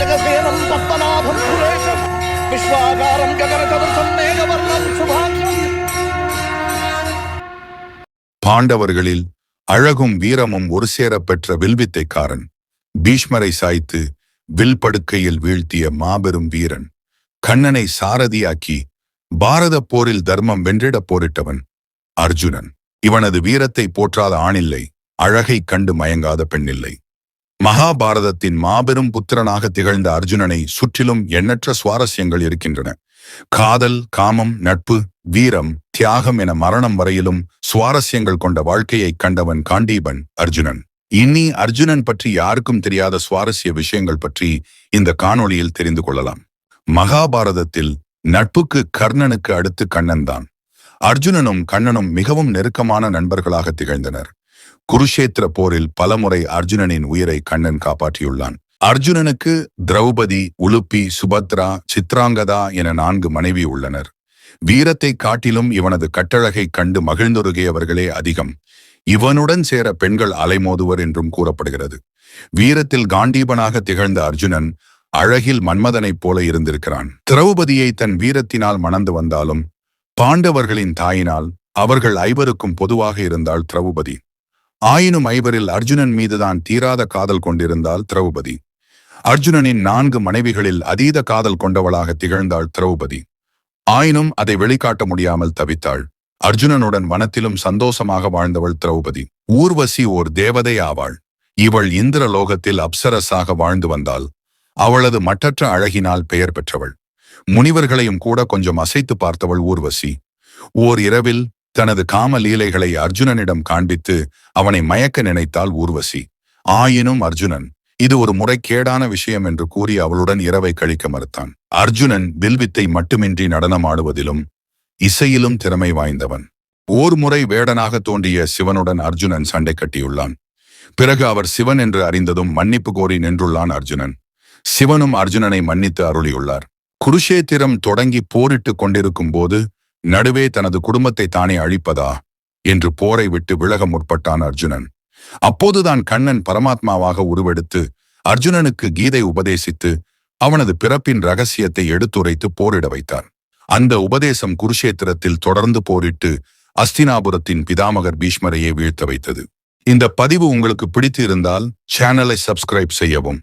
भुजगसेनं पद्मनाभं सुरेशं विश्वाकारं गगनसदृशं मेघवर्णं शुभांशुं. பாண்டவர்களில் அழகும் வீரமும் ஒரு சேர பெற்ற வில்வித்தைக்காரன், பீஷ்மரை சாய்த்து வில் படுக்கையில் வீழ்த்திய மாபெரும் வீரன், கண்ணனை சாரதியாக்கி பாரத போரில் தர்மம் வென்றிட போரிட்டவன் அர்ஜுனன். இவனது வீரத்தை போற்றாத ஆணில்லை, அழகை கண்டு மயங்காத பெண்ணில்லை. மகாபாரதத்தின் மாபெரும் புத்திரனாக திகழ்ந்த அர்ஜுனனை சுற்றிலும் எண்ணற்ற சுவாரஸ்யங்கள் இருக்கின்றன. காதல், காமம், நட்பு, வீரம், தியாகம் என மரணம் வரையிலும் சுவாரஸ்யங்கள் கொண்ட வாழ்க்கையை கண்டவன் காண்டீபன் அர்ஜுனன். இனி அர்ஜுனன் பற்றி யாருக்கும் தெரியாத சுவாரஸ்ய விஷயங்கள் பற்றி இந்த காணொளியில் தெரிந்து கொள்ளலாம். மகாபாரதத்தில் நட்புக்கு கர்ணனுக்கு அடுத்து கண்ணன் தான். அர்ஜுனனும் கண்ணனும் மிகவும் நெருக்கமான நண்பர்களாக திகழ்ந்தனர். குருஷேத்திர போரில் பலமுறை அர்ஜுனனின் உயிரை கண்ணன் காப்பாற்றியுள்ளான். அர்ஜுனனுக்கு திரௌபதி, உலுப்பி, சுபத்ரா, சித்ராங்கதா என 4 மனைவி உள்ளனர். வீரத்தை காட்டிலும் இவனது கட்டழகை கண்டு மகிழ்ந்துருகியவர்களே அதிகம். இவனுடன் சேர பெண்கள் அலைமோதுவர் என்றும் கூறப்படுகிறது. வீரத்தில் காண்டீபனாக திகழ்ந்த அர்ஜுனன் அழகில் மன்மதனைப் போல இருந்திருக்கிறான். திரௌபதியை தன் வீரத்தினால் மணந்து வந்தாலும் பாண்டவர்களின் தாயினால் அவர்கள் 5 பொதுவாக இருந்தாள் திரௌபதி. ஆயினும் 5 அர்ஜுனன் மீதுதான் தீராத காதல் கொண்டிருந்தாள் திரௌபதி. அர்ஜுனனின் 4 மனைவிகளில் அதீத காதல் கொண்டவளாக திகழ்ந்தாள் திரௌபதி. ஆயினும் அதை வெளிக்காட்ட முடியாமல் தவித்தாள். அர்ஜுனனுடன் வனத்திலும் சந்தோஷமாக வாழ்ந்தவள் திரௌபதி. ஊர்வசி ஓர் தேவதை ஆவாள். இவள் இந்திர லோகத்தில் அப்சரஸாக வாழ்ந்து வந்தாள். அவளது மட்டற்ற அழகினால் பெயர் பெற்றவள். முனிவர்களையும் கூட கொஞ்சம் அசைத்து பார்த்தவள் ஊர்வசி. ஓர் இரவில் தனது காம லீலைகளை அர்ஜுனனிடம் காண்பித்து அவனை மயக்க நினைத்தாள் ஊர்வசி. ஆயினும் அர்ஜுனன் இது ஒரு முறைகேடான விஷயம் என்று கூறி அவளுடன் இரவை கழிக்க மறுத்தான். அர்ஜுனன் வில்வித்தை மட்டுமின்றி நடனமாடுவதிலும் இசையிலும் திறமை வாய்ந்தவன். ஓர் முறை வேடனாக தோன்றிய சிவனுடன் அர்ஜுனன் சண்டை கட்டியுள்ளான். பிறகு அவர் சிவன் என்று அறிந்ததும் மன்னிப்பு கோரி நின்றுள்ளான் அர்ஜுனன். சிவனும் அர்ஜுனனை மன்னித்து அருளியுள்ளார். குருஷேத்திரம் தொடங்கி போரிட்டு கொண்டிருக்கும் போது நடுவே தனது குடும்பத்தை தானே அழிப்பதா என்று போரை விட்டு விலக முற்பட்டான் அர்ஜுனன். அப்போதுதான் கண்ணன் பரமாத்மாவாக உருவெடுத்து அர்ஜுனனுக்கு கீதை உபதேசித்து அவனது பிறப்பின் ரகசியத்தை எடுத்துரைத்து போரிட வைத்தார். அந்த உபதேசம் குருஷேத்திரத்தில் தொடர்ந்து போரிட்டு அஸ்தினாபுரத்தின் பிதாமகர் பீஷ்மரையே வீழ்த்த வைத்தது. இந்த பதிவு உங்களுக்கு பிடித்து இருந்தால் சேனலை சப்ஸ்கிரைப் செய்யவும்.